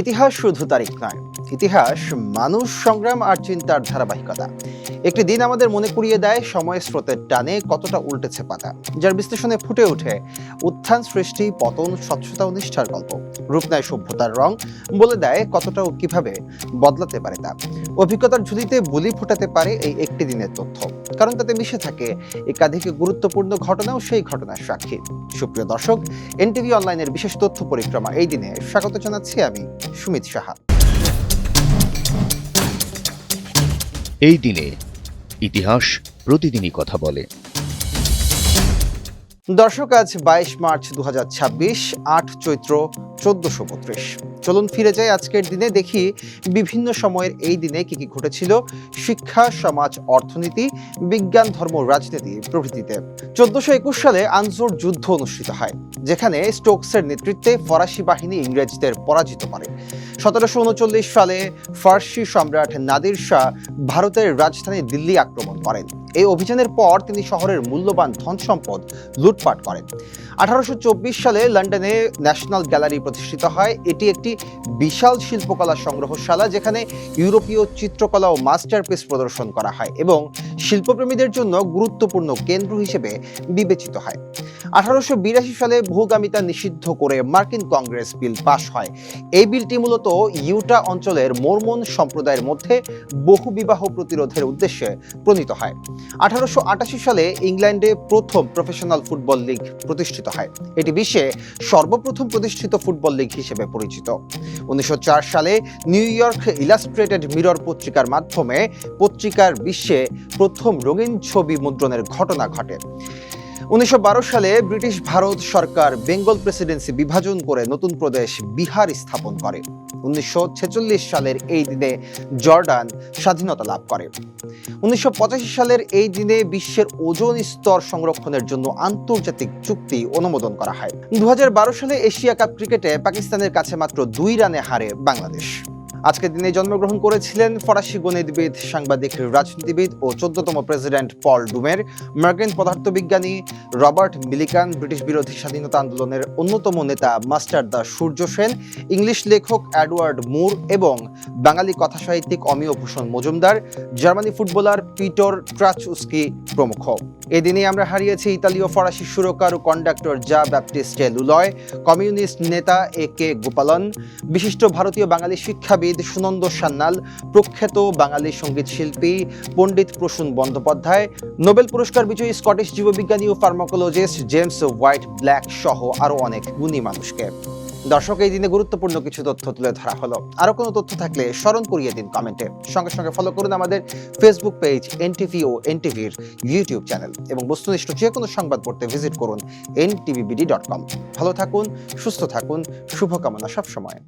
ইতিহাস শুধু তারিখ নয়, ইতিহাস মানুষ, সংগ্রাম আর চিন্তার ধারাবাহিকতা। একটি দিন আমাদের মনে করিয়ে দেয় সময়ের স্রোতের টানে কতটা উল্টেছে পাতা, যার বিশ্লেষণে ফুটে ওঠে উত্থান, সৃষ্টি, পতন, স্বচ্ছতা ও নিষ্ঠার গল্প। রূপ নেয় সভ্যতার রং, বলে দেয় কতটা ও কিভাবে বদলাতে পারে তা। অভিজ্ঞতার ঝুলিতে বুলি ফোটাতে পারে এই একটি দিনের তথ্য, কারণ তাতে মিশে থাকে একাধিক গুরুত্বপূর্ণ ঘটনা ও সেই ঘটনার সাক্ষী। সুপ্রিয় দর্শক, এনটিভি অনলাইনের বিশেষ তথ্য পরিক্রমা এই দিনে স্বাগত জানাচ্ছি আমি সুমিত সাহা। এই দিনে ইতিহাস প্রতিদিনই কথা বলে। দর্শক, আজ 22 মার্চ 2026, 8 চৈত্র 1432। চলুন ফিরে যাই আজকের দিনে, দেখি বিভিন্ন সময়ের এই দিনে কি কি ঘটেছিল শিক্ষা, সমাজ, অর্থনীতি, বিজ্ঞান, ধর্ম, রাজনীতি প্রভৃতিতে। 1421 সালে আনজোর যুদ্ধ অনুষ্ঠিত হয়, যেখানে স্টোকসের নেতৃত্বে ফরাসি বাহিনী ইংরেজদের পরাজিত করে। 1739 সালে ফার্সি সম্রাট নাদির শাহ ভারতের রাজধানী দিল্লি আক্রমণ করেন। এই অভিযানের পর তিনি শহরের মূল্যবান ধন সম্পদ লুটপাট করেন। 1824 সালে লন্ডনে ন্যাশনাল গ্যালারি প্রতিষ্ঠিত হয়। এটি একটি বিশাল শিল্পকলা সংগ্রহশালা, যেখানে ইউরোপীয় চিত্রকলা ও মাস্টারপিস প্রদর্শন করা হয় এবং শিল্পপ্রেমীদের জন্য গুরুত্বপূর্ণ কেন্দ্র হিসেবে বিবেচিত হয়। 1882 সালে ভূগামিতা নিষিদ্ধ করে মার্কিন কংগ্রেস বিল পাশ হয়। এই বিলটি মূলত ইউটা অঞ্চলের মর্মন সম্প্রদায়ের মধ্যে বহুবিবাহ প্রতিরোধের উদ্দেশ্যে প্রণীত হয়। 1888 সালে ইংল্যান্ডে প্রথম প্রফেশনাল ফুটবল লিগ প্রতিষ্ঠিত হয়। এটি বিশ্বে সর্বপ্রথম প্রতিষ্ঠিত ফুটবল লিগ হিসেবে পরিচিত। 1904 সালে নিউ ইয়র্ক ইলাস্ট্রেটেড মিরর পত্রিকার মাধ্যমে পত্রিকার বিশ্বে প্রথম রঙিন ছবি মুদ্রণের ঘটনা ঘটে। 1912 সালে ব্রিটিশ ভারত সরকার বেঙ্গল প্রেসিডেন্সি বিভাজন করে নতুন প্রদেশ বিহার স্থাপন করে। 1946 সালের এই দিনে জর্ডান স্বাধীনতা লাভ করে। 1985 সালের এই দিনে বিশ্বের ওজোন স্তর সংরক্ষণের জন্য আন্তর্জাতিক চুক্তি অনুমোদন করা হয়। 2012 সালে এশিয়া কাপ ক্রিকেটে পাকিস্তানের কাছে মাত্র 2 রানে হারে বাংলাদেশ। আজকের দিনে জন্মগ্রহণ করেছিলেন ফরাসি গণিতবিদ, সাংবাদিক, রাজনীতিবিদ ও 14তম প্রেসিডেন্ট পল ডুমের, মার্কিন পদার্থবিজ্ঞানী রবার্ট মিলিকান, ব্রিটিশ বিরোধী স্বাধীনতা আন্দোলনের অন্যতম নেতা মাস্টার দা সূর্য সেন, ইংলিশ লেখক এডওয়ার্ড মুর এবং বাঙালি কথাসাহিত্যিক অমিয় ভূষণ মজুমদার, জার্মানি ফুটবলার পিটর ট্রাচউস্কি প্রমুখ। এদিনে আমরা হারিয়েছি ইতালীয় ফরাসি সুরকার ও কন্ডাক্টর জা ব্যাপটিস্টে লুলয়, কমিউনিস্ট নেতা এ.কে গোপালন, বিশিষ্ট ভারতীয় বাঙালি শিক্ষাবিদ সুনন্দ সান্যাল, প্রখ্যাত বাঙালি সঙ্গীত শিল্পী পণ্ডিত প্রসূন বন্দ্যোপাধ্যায়, নোবেল পুরস্কার বিজয়ী স্কটিশ জীববিজ্ঞানী ও ফার্মাকোলজিস্ট জেমস হোয়াইট ব্ল্যাক সহ আরো অনেক গুণী মানুষকে। দর্শক, এই দিনে গুরুত্বপূর্ণ কিছু তথ্য তুলে ধরা হলো। আরো কোনো তথ্য থাকলে স্মরণ করিয়ে দিন কমেন্টে। সঙ্গে সঙ্গে ফলো করুন আমাদের ফেসবুক পেজ এনটিভি ও এনটিভির ইউটিউব চ্যানেল, এবং বস্তুনিষ্ঠ যে কোনো সংবাদ পড়তে ভিজিট করুন ntvbd.com। ভালো থাকুন, সুস্থ থাকুন, শুভকামনা সবসময়।